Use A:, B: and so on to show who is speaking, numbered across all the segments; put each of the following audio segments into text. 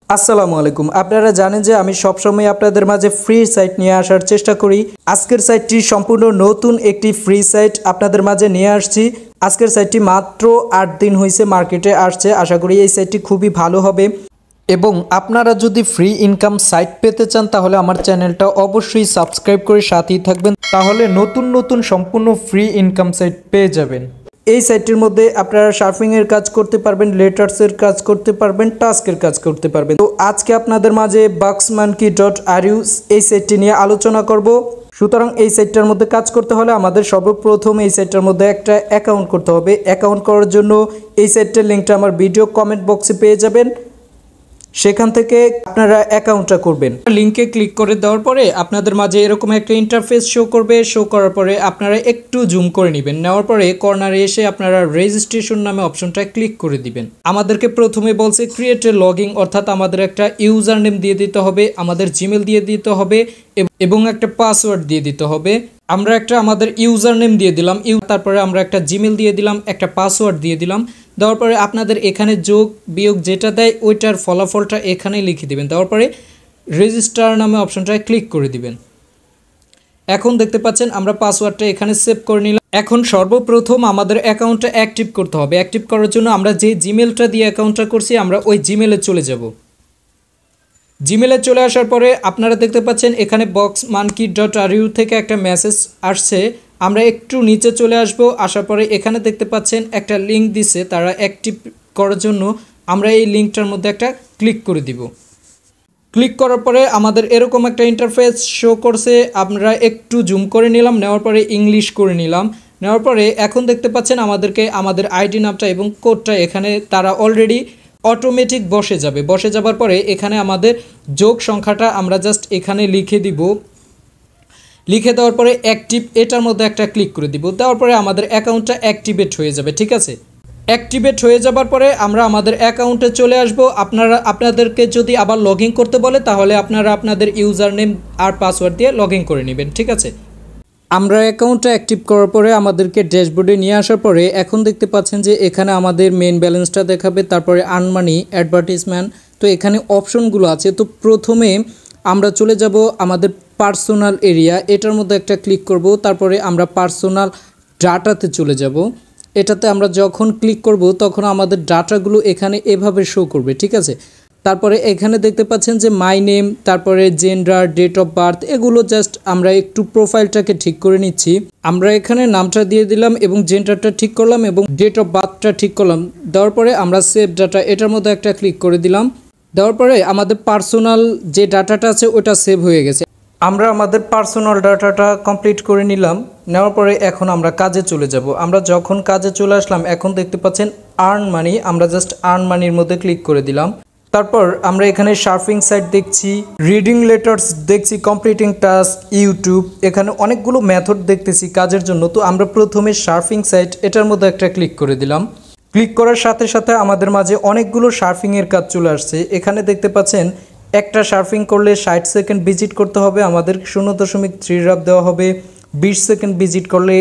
A: আসসালামু আলাইকুম। আপনারা জানেন যে আমি সবসময় আপনাদের মাঝে ফ্রি সাইট নিয়ে আসার চেষ্টা করি। আজকের সাইটটি সম্পূর্ণ নতুন একটি ফ্রি সাইট আপনাদের মাঝে নিয়ে আসছি। আজকের সাইটটি মাত্র 8 দিন হয়েছে মার্কেটে আসছে। আশা করি এই সাইটটি খুবই ভালো হবে এবং আপনারা যদি ফ্রি ইনকাম সাইট পেতে চান তাহলে আমার চ্যানেলটা অবশ্যই সাবস্ক্রাইব করে সাথেই থাকবেন, তাহলে নতুন নতুন সম্পূর্ণ ফ্রি ইনকাম সাইট পেয়ে যাবেন। এই সাইটটির মধ্যে আপনারা সার্ফিংয়ের কাজ করতে পারবেন, লেটার্সের কাজ করতে পারবেন, টাস্কের কাজ করতে পারবেন। তো আজকে আপনাদের মাঝে buxsmonekey.ru এই সাইটটি নিয়ে আলোচনা করব। সুতরাং এই সাইটটার মধ্যে কাজ করতে হলে আমাদের সর্বপ্রথম এই সাইটটার মধ্যে একটা অ্যাকাউন্ট করতে হবে। অ্যাকাউন্ট করার জন্য এই সাইটটার লিঙ্কটা আমার ভিডিও কমেন্ট বক্সে পেয়ে যাবেন, সেখান থেকে আপনারা অ্যাকাউন্টটা করবেন। লিঙ্কে ক্লিক করে দেওয়ার পরে আপনাদের মাঝে এরকম একটা ইন্টারফেস শো করবে। শো করার পরে আপনারা একটু জুম করে নেবেন। নেওয়ার পরে কর্নারে এসে আপনারা রেজিস্ট্রেশন নামে অপশনটা ক্লিক করে দিবেন। আমাদেরকে প্রথমে বলছে ক্রিয়েট এ লগইন, অর্থাৎ আমাদের একটা ইউজার নেম দিয়ে দিতে হবে, আমাদের জিমেল দিয়ে দিতে হবে এবং একটা পাসওয়ার্ড দিয়ে দিতে হবে। আমরা একটা আমাদের ইউজার নেম দিয়ে দিলাম, তারপরে আমরা একটা জিমেল দিয়ে দিলাম, একটা পাসওয়ার্ড দিয়ে দিলাম। দেওয়ার পরে আপনাদের এখানে যোগ বিয়োগ যেটা দেয় ওইটার ফলাফলটা এখানেই লিখে দিবেন। দেওয়ার পরে রেজিস্টার নামে অপশনটায় ক্লিক করে দিবেন। এখন দেখতে পাচ্ছেন আমরা পাসওয়ার্ডটা এখানে সেভ করে নিলাম। এখন সর্বপ্রথম আমাদের অ্যাকাউন্টটা অ্যাক্টিভ করতে হবে। অ্যাক্টিভ করার জন্য আমরা যে জিমেলটা দিয়ে অ্যাকাউন্টটা করছি আমরা ওই জিমেলে চলে যাব। জিমেলে চলে আসার পরে আপনারা দেখতে পাচ্ছেন এখানে buxsmonekey.ru থেকে একটা মেসেজ আসছে। আমরা একটু নিচে চলে আসব। আসার পরে এখানে দেখতে পাচ্ছেন একটা লিঙ্ক দিছে তারা অ্যাক্টিভ করার জন্য। আমরা এই লিঙ্কটার মধ্যে একটা ক্লিক করে দিব। ক্লিক করার পরে আমাদের এরকম একটা ইন্টারফেস শো করছে। আমরা একটু জুম করে নিলাম, নেওয়ার পরে ইংলিশ করে নিলাম। নেওয়ার পরে এখন দেখতে পাচ্ছেন আমাদেরকে আমাদের আইডি নামটা এবং কোডটা এখানে তারা অলরেডি অটোমেটিক বসে যাবে। বসে যাবার পরে এখানে আমাদের যোগ সংখ্যাটা আমরা জাস্ট এখানে লিখে দিব। লিখে দেওয়ার পরে অ্যাক্টিভ এটার মধ্যে একটা ক্লিক করে দিব। দেওয়ার পরে আমাদের অ্যাকাউন্টটা অ্যাক্টিভেট হয়ে যাবে। ঠিক আছে, অ্যাক্টিভেট হয়ে যাবার পরে আমরা আমাদের অ্যাকাউন্টে চলে আসব। আপনাদেরকে যদি আবার লগ ইন করতে বলে তাহলে আপনারা আপনাদের ইউজার নেম আর পাসওয়ার্ড দিয়ে লগ ইন করে নেবেন। ঠিক আছে, আমরা অ্যাকাউন্টটা অ্যাক্টিভ করার পরে আমাদেরকে ড্যাশবোর্ডে নিয়ে আসার পরে এখন দেখতে পাচ্ছেন যে এখানে আমাদের মেন ব্যালেন্সটা দেখাবে, তারপরে আর্ন মানি, অ্যাডভার্টিজমেন্ট। তো এখানে অপশনগুলো আছে। তো প্রথমে আমরা চলে যাব আমাদের পার্সোনাল এরিয়া, এটার মধ্যে একটা ক্লিক করব। তারপরে আমরা পার্সোনাল ডাটাতে চলে যাব। এটাতে আমরা যখন ক্লিক করব তখন আমাদের ডাটাগুলো এখানে এভাবে শো করবে। ঠিক আছে, তারপরে এখানে দেখতে পাচ্ছেন যে মাই নেম, তারপরে জেন্ডার, ডেট অফ বার্থ, এগুলো জাস্ট আমরা একটু প্রোফাইলটাকে ঠিক করে নিচ্ছি। আমরা এখানে নামটা দিয়ে দিলাম এবং জেন্ডারটা ঠিক করলাম এবং ডেট অফ বার্থটা ঠিক করলাম। দেওয়ার পরে আমরা সেভ ডাটা এটার মধ্যে একটা ক্লিক করে দিলাম। দেওয়ার পরে আমাদের পার্সোনাল যে ডাটাটা আছে ওটা সেভ হয়ে গেছে। আমরা আমাদের পার্সোনাল ডাটাটা কমপ্লিট করে নিলাম। নেওয়ার পরে এখন আমরা কাজে চলে যাব। আমরা যখন কাজে চলে আসলাম এখন দেখতে পাচ্ছেন আর্ন মানি, আমরা জাস্ট আর্ন মানির মধ্যে ক্লিক করে দিলাম। তারপর আমরা এখানে সার্ফিং সাইট দেখছি, রিডিং লেটার্স দেখছি, কমপ্লিটিং টাস্ক, ইউটিউব, এখানে অনেকগুলো মেথড দেখতেছি কাজের জন্য। তো আমরা প্রথমে সার্ফিং সাইট এটার মধ্যে একটা ক্লিক করে দিলাম। ক্লিক করার সাথে সাথে আমাদের মাঝে অনেকগুলো সার্ফিংয়ের কাজ চলে আসছে। এখানে দেখতে পাচ্ছেন একটা সার্ফিং করলে 60 সেকেন্ড ভিজিট করতে হবে, আমাদের 0.3 রাব দেওয়া হবে। 20 সেকেন্ড ভিজিট করলে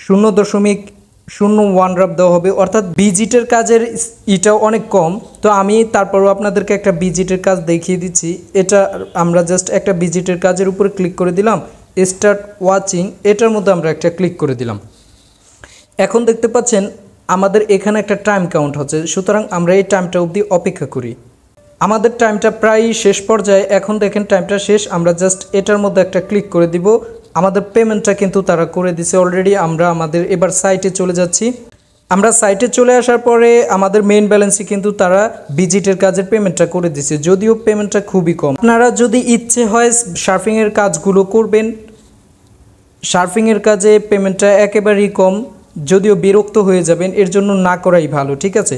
A: 0.01 রাব দেওয়া হবে, অর্থাৎ ভিজিটের কাজের এটাও অনেক কম। তো আমি তারপরও আপনাদেরকে একটা ভিজিটের কাজ দেখিয়ে দিচ্ছি। এটা আমরা জাস্ট একটা ভিজিটের কাজের উপরে ক্লিক করে দিলাম, স্টার্ট ওয়াচিং এটার মধ্যে আমরা একটা ক্লিক করে দিলাম। এখন দেখতে পাচ্ছেন আমাদের এখানে একটা টাইম কাউন্ট হচ্ছে। সুতরাং আমরা এই টাইমটা অবধি অপেক্ষা করি। আমাদের টাইমটা প্রায় শেষ পর্যায়ে। এখন দেখেন টাইমটা শেষ। আমরা জাস্ট এটার মধ্যে একটা ক্লিক করে দিব। আমাদের পেমেন্টটা কিন্তু তারা করে দিছে অলরেডি। আমরা আমাদের এবার সাইটে চলে যাচ্ছি। আমরা সাইটে চলে আসার পরে আমাদের মেইন ব্যালেন্সে কিন্তু তারা ভিজিটের কাজের পেমেন্টটা করে দিছে, যদিও পেমেন্টটা খুবই কম। আপনারা যদি ইচ্ছে হয় সার্ফিংয়ের কাজগুলো করবেন, সার্ফিংয়ের কাজে পেমেন্টটা একেবারেই কম, যদিও বিরক্ত হয়ে যাবেন, এর জন্য না করাই ভালো। ঠিক আছে,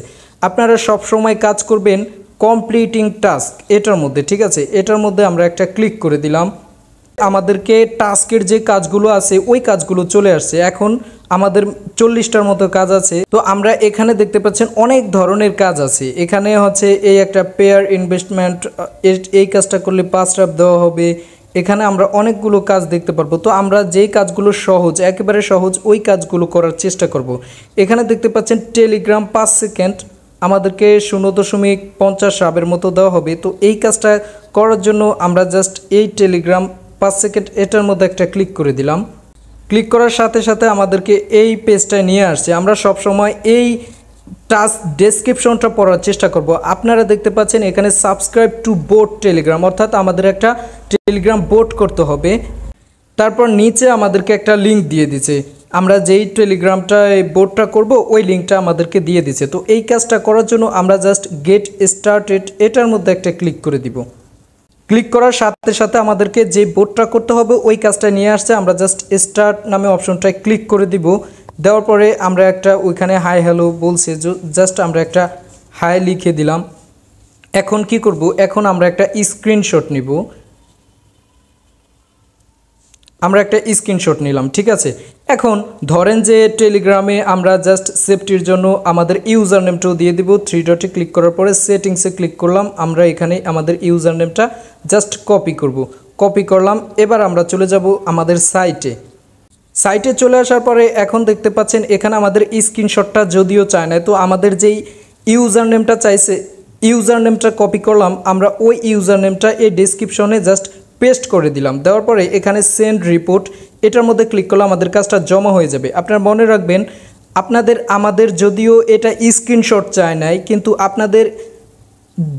A: আপনারা সব সময় কাজ করবেন কমপ্লিটিং টাস্ক এটার মধ্যে। ঠিক আছে, এটার মধ্যে আমরা একটা ক্লিক করে দিলাম। আমাদেরকে টাস্কের যে কাজগুলো আছে ওই কাজগুলো চলে আসছে। এখন আমাদের 40টার মতো কাজ আছে। তো আমরা এখানে দেখতে পাচ্ছেন অনেক ধরনের কাজ আছে। এখানে হচ্ছে এই একটা পেয়ার ইনভেস্টমেন্ট, এই কাজটা করলে 5 রাব দেওয়া হবে। এখানে আমরা অনেকগুলো কাজ দেখতে পারবো। তো আমরা যেই কাজগুলো সহজ, একেবারে সহজ, ওই কাজগুলো করার চেষ্টা করব। এখানে দেখতে পাচ্ছেন টেলিগ্রাম 5 সেকেন্ড, আমাদেরকে 0.50 রাবের মতো দেওয়া হবে। তো এই কাজটা করার জন্য আমরা জাস্ট এই টেলিগ্রাম 5 সেকেন্ড এটার মধ্যে একটা ক্লিক করে দিলাম। ক্লিক করার সাথে সাথে আমাদেরকে এই পেজটায় নিয়ে আসছে। আমরা সব সময় এই টাস্ক ডেসক্রিপশনটা পড়ার চেষ্টা করব। আপনারা দেখতে পাচ্ছেন এখানে সাবস্ক্রাইব টু বোট টেলিগ্রাম, অর্থাৎ আমাদের একটা টেলিগ্রাম বোট করতে হবে। তারপর নিচে আমাদেরকে একটা লিঙ্ক দিয়ে দিছে, আমরা যেই টেলিগ্রামটা এই বোটটা করব ওই লিঙ্কটা আমাদেরকে দিয়ে দিছে। তো এই কাজটা করার জন্য আমরা জাস্ট গেট স্টার্টেড এটার মধ্যে একটা ক্লিক করে দিব। ক্লিক করার সাথে সাথে আমাদেরকে যে বোটটা করতে হবে ওই কাজটা নিয়ে আসছে। আমরা জাস্ট স্টার্ট নামে অপশনটায় ক্লিক করে দিব। দেওয়ার পরে আমরা একটা ওইখানে হাই হ্যালো বলছে, জাস্ট আমরা একটা হাই লিখে দিলাম। এখন কি করব, এখন আমরা একটা স্ক্রিনশট নিব। আমরা একটা স্ক্রিনশট নিলাম, ঠিক আছে। এখন ধরেন যে টেলিগ্রামে আমরা জাস্ট সেফটির জন্য আমাদের ইউজার নেমটাও দিয়ে দিব। 3 ডটে ক্লিক করার পরে সেটিংসে ক্লিক করলাম। আমরা এখানে আমাদের ইউজার নেমটা জাস্ট কপি করব। কপি করলাম। এবার আমরা চলে যাব আমাদের সাইটে চলে আসার পরে এখন দেখতে পাচ্ছেন এখানে আমাদের স্ক্রিনশটটা যদিও চায় না, তো আমাদের যেই ইউজার নেমটা চাইছে ইউজার নেমটা কপি করলাম। আমরা ওই ইউজার নেমটা এই ডেসক্রিপশনে জাস্ট পেস্ট করে দিলাম। দেওয়ার পরে এখানে সেন্ড রিপোর্ট এটার মধ্যে ক্লিক করলে আমাদের কাজটা জমা হয়ে যাবে। আপনারা মনে রাখবেন আমাদের যদিও এটা স্ক্রিনশট চায় নাই, কিন্তু আপনাদের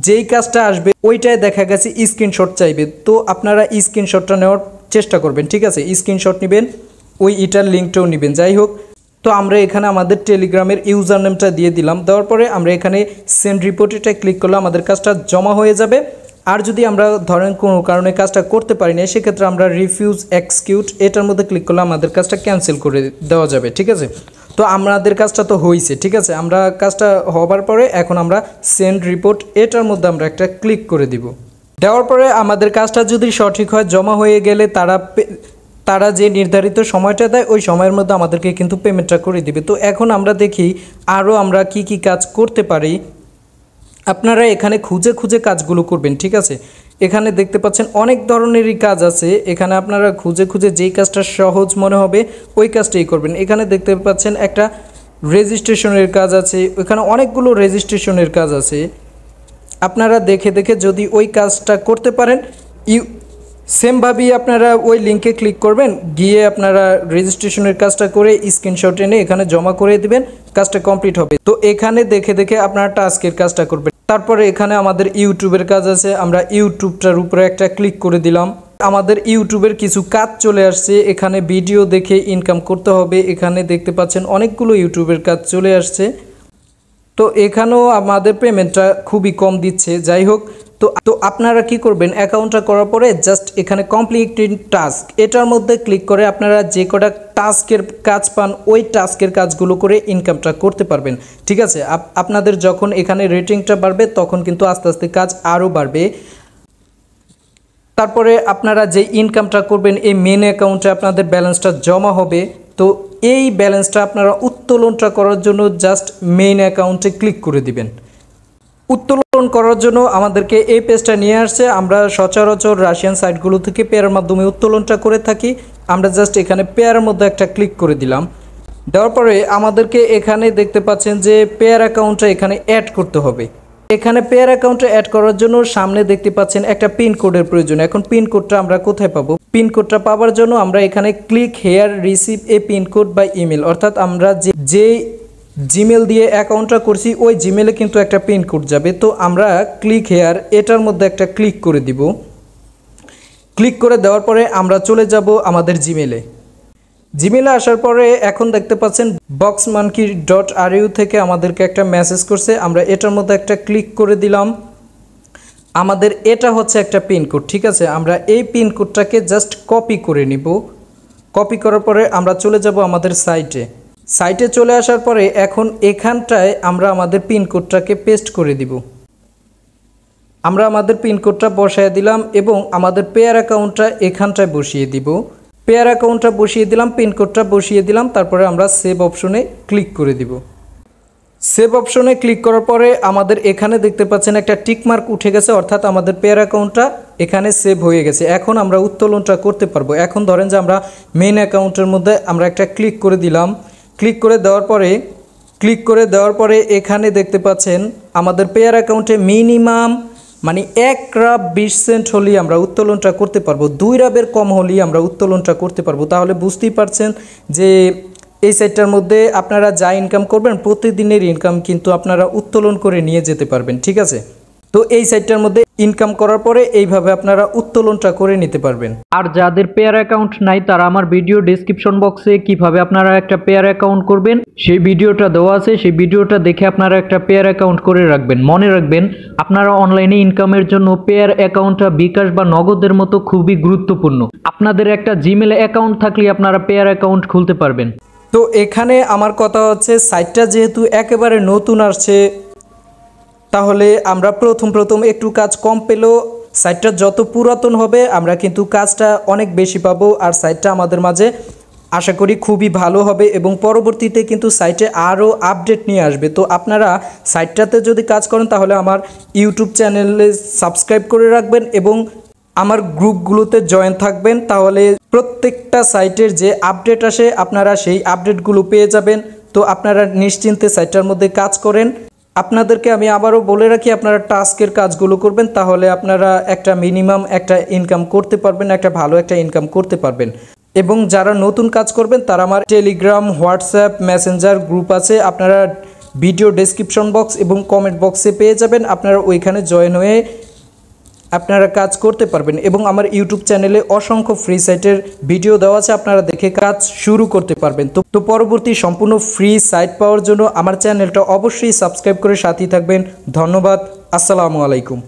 A: যেই কাজটা আসবে ওইটাই দেখা গেছে স্ক্রিনশট চাইবে। তো আপনারা স্ক্রিনশটটা নেওয়ার চেষ্টা করবেন, ঠিক আছে। স্ক্রিনশট নেবেন, ওই এটার লিঙ্কটাও নেবেন। যাই হোক, তো আমরা এখানে আমাদের টেলিগ্রামের ইউজার নেমটা দিয়ে দিলাম। দেওয়ার পরে আমরা এখানে সেন্ড রিপোর্ট এটা ক্লিক করলে আমাদের কাজটা জমা হয়ে যাবে। আর যদি আমরা ধরেন কোনো কারণে কাজটা করতে পারি না, সেক্ষেত্রে আমরা রিফিউজ এক্সিকিউট এটার মধ্যে ক্লিক করলে আমাদের কাজটা ক্যান্সেল করে দেওয়া যাবে, ঠিক আছে। তো আমাদের কাজটা তো হয়েছে, ঠিক আছে। আমরা কাজটা হবার পরে এখন আমরা সেন্ড রিপোর্ট এটার মধ্যে আমরা একটা ক্লিক করে দিব। দেওয়ার পরে আমাদের কাজটা যদি সঠিক হয়, জমা হয়ে গেলে তারা যে নির্ধারিত সময়টা দেয় ওই সময়ের মধ্যে আমাদেরকে কিন্তু পেমেন্টটা করে দিবে। তো এখন আমরা দেখি আরও আমরা কি কি কাজ করতে পারি। আপনারা এখানে খুঁজে খুঁজে কাজগুলো করবেন, ঠিক আছে। এখানে দেখতে পাচ্ছেন অনেক ধরনেরই কাজ আছে। এখানে আপনারা খুঁজে খুঁজে যেই কাজটা সহজ মনে হবে ওই কাজটাই করবেন। এখানে দেখতে পাচ্ছেন একটা রেজিস্ট্রেশনের কাজ আছে, এখানে অনেকগুলো রেজিস্ট্রেশনের কাজ আছে। আপনারা দেখে দেখে যদি ওই কাজটা করতে পারেন, সেমভাবেই আপনারা ওই লিঙ্কে ক্লিক করবেন, গিয়ে আপনারা রেজিস্ট্রেশনের কাজটা করে স্ক্রিনশট এনে এখানে জমা করে দিবেন, কাজটা কমপ্লিট হবে। তো এখানে দেখে দেখে আপনারা টাস্কের কাজটা করবেন। তারপরে এখানে আমাদের ইউটিউবের কাজ আছে, আমরা ইউটিউবটার উপরে একটা ক্লিক করে দিলাম। আমাদের ইউটিউবের কিছু কাজ চলে আসছে। এখানে ভিডিও দেখে ইনকাম করতে হবে। এখানে দেখতে পাচ্ছেন অনেকগুলো ইউটিউবের কাজ চলে আসছে। তো এখানেও আমাদের পেমেন্টটা খুবই কম দিচ্ছে। যাই হোক, তো আপনারা কি করবেন, অ্যাকাউন্টটা করার পরে জাস্ট এখানে কমপ্লিটেড টাস্ক এটার মধ্যে ক্লিক করে আপনারা যে কটা টাস্কের কাজ পান ওই টাস্কের কাজগুলো করে ইনকামটা করতে পারবেন, ঠিক আছে। আপনাদের যখন এখানে রেটিংটা বাড়বে তখন কিন্তু আস্তে আস্তে কাজ আরও বাড়বে। তারপরে আপনারা যে ইনকামটা করবেন এই মেন অ্যাকাউন্টে আপনাদের ব্যালেন্সটা জমা হবে। তো এই ব্যালেন্সটা আপনারা উত্তোলনটা করার জন্য জাস্ট মেইন অ্যাকাউন্টে ক্লিক করে দিবেন। উত্তোলন করার জন্য আমাদেরকে এই পেজটা নিয়ে আসছে। আমরা সচরাচর রাশিয়ান সাইটগুলো থেকে পেয়ারের মাধ্যমে উত্তোলনটা করে থাকি। আমরা জাস্ট এখানে পেয়ারের মধ্যে একটা ক্লিক করে দিলাম। দেওয়ার পরে আমাদেরকে এখানে দেখতে পাচ্ছেন যে পেয়ার অ্যাকাউন্টটা এখানে অ্যাড করতে হবে। এখানে পেয়ার অ্যাকাউন্টে অ্যাড করার জন্য সামনে দেখতে পাচ্ছেন একটা পিন কোডের প্রয়োজন। এখন পিন কোডটা আমরা কোথায় পাবো? পিন কোডটা পাওয়ার জন্য আমরা এখানে click here receive a pin code by email, অর্থাৎ আমরা যে জিমেল দিয়ে অ্যাকাউন্টটা করছি ওই জিমেলে কিন্তু একটা পিন কোড যাবে। তো আমরা ক্লিক হেয়ার এটার মধ্যে একটা ক্লিক করে দিব। ক্লিক করে দেওয়ার পরে আমরা চলে যাব আমাদের জিমেলে আসার পরে এখন দেখতে পাচ্ছেন buxsmonekey.ru থেকে আমাদেরকে একটা মেসেজ করছে। আমরা এটার মধ্যে একটা ক্লিক করে দিলাম। আমাদের এটা হচ্ছে একটা পিন কোড, ঠিক আছে। আমরা এই পিন কোডটাকে জাস্ট কপি করে নিব। কপি করার পরে আমরা চলে যাব আমাদের সাইটে চলে আসার পরে এখন এখানটায় আমরা আমাদের পিন কোডটাকে পেস্ট করে দিব। আমরা আমাদের পিন কোডটা বসায় দিলাম এবং আমাদের পেয়ার অ্যাকাউন্টটা এখানটায় বসিয়ে দিব। পেয়ার অ্যাকাউন্টটা বসিয়ে দিলাম, পিন কোডটা বসিয়ে দিলাম। তারপরে আমরা সেভ অপশনে ক্লিক করে দিব। সেভ অপশনে ক্লিক করার পরে আমাদের এখানে দেখতে পাচ্ছেন একটা টিকমার্ক উঠে গেছে, অর্থাৎ আমাদের পেয়ার অ্যাকাউন্টটা এখানে সেভ হয়ে গেছে। এখন আমরা উত্তোলনটা করতে পারবো। এখন ধরেন যে আমরা মেইন অ্যাকাউন্টের মধ্যে আমরা একটা ক্লিক করে দিলাম। ক্লিক করে দেওয়ার পরে ক্লিক করে দেওয়ার পরে এখানে দেখতে পাচ্ছেন আমাদের পেয়ার অ্যাকাউন্টে মিনিমাম মানে 1 রাব 20 সেন্ট হলেই আমরা উত্তোলনটা করতে পারবো, 2 রাবের কম হলেই আমরা উত্তোলনটা করতে পারবো। তাহলে বুঝতেই পারছেন যে এই সাইটটার মধ্যে আপনারা যা ইনকাম করবেন প্রতিদিনের ইনকাম কিন্তু আপনারা উত্তোলন করে নিয়ে যেতে পারবেন, ঠিক আছে। তো এই সাইটটার মধ্যে ইনকাম করার পরে এইভাবে আপনারা উত্তোলনটা করে নিতে পারবেন। আর যাদের পেয়ার অ্যাকাউন্ট নাই তারা আমার ভিডিও ডেসক্রিপশন বক্সে কিভাবে আপনারা একটা পেয়ার অ্যাকাউন্ট করবেন সেই ভিডিওটা দেওয়া আছে, সেই ভিডিওটা দেখে আপনারা একটা পেয়ার অ্যাকাউন্ট করে রাখবেন। মনে রাখবেন আপনারা অনলাইনে ইনকামের জন্য পেয়ার অ্যাকাউন্টটা বিকাশ বা নগদের মতো খুবই গুরুত্বপূর্ণ। আপনাদের একটা জিমেল অ্যাকাউন্ট থাকলে আপনারা পেয়ার অ্যাকাউন্ট খুলতে পারবেন। তো এখানে আমার কথা হচ্ছে সাইটটা যেহেতু একেবারে নতুন আসছে তাহলে আমরা প্রথম একটু কাজ কম পেলেও সাইটটা যত পুরাতন হবে আমরা কিন্তু কাজটা অনেক বেশি পাবো। আর সাইটটা আমাদের মাঝে আশা করি খুবই ভালো হবে এবং পরবর্তীতে কিন্তু সাইটে আরও আপডেট নিয়ে আসবে। তো আপনারা সাইটটাতে যদি কাজ করেন তাহলে আমার ইউটিউব চ্যানেলে সাবস্ক্রাইব করে রাখবেন এবং আমার গ্রুপগুলোতে জয়েন থাকবেন, তাহলে প্রত্যেকটা সাইটের যে আপডেট আসে আপনারা সেই আপডেটগুলো পেয়ে যাবেন। তো আপনারা নিশ্চিন্তে সাইটটার মধ্যে কাজ করেন। আপনাদেরকে আমি আবারও বলে রাখি আপনারা টাস্কের কাজগুলো করবেন, তাহলে আপনারা একটা মিনিমাম একটা ইনকাম করতে পারবেন, একটা ভালো একটা ইনকাম করতে পারবেন। এবং যারা নতুন কাজ করবেন তারা আমার টেলিগ্রাম, হোয়াটসঅ্যাপ, মেসেঞ্জার গ্রুপ আছে, আপনারা ভিডিও ডেসক্রিপশন বক্স এবং কমেন্ট বক্সে পেয়ে যাবেন। আপনারা ওইখানে জয়েন হয়ে আপনারা কাজ করতে পারবেন এবং আমার ইউটিউব চ্যানেলে অসংখ্য ফ্রি সাইটের ভিডিও দেওয়া আছে, আপনারা দেখে কাজ শুরু করতে পারবেন। তো পরবর্তী সম্পূর্ণ ফ্রি সাইট পাওয়ার জন্য আমার চ্যানেলটা অবশ্যই সাবস্ক্রাইব করে সাথেই থাকবেন। ধন্যবাদ, আসসালামু আলাইকুম।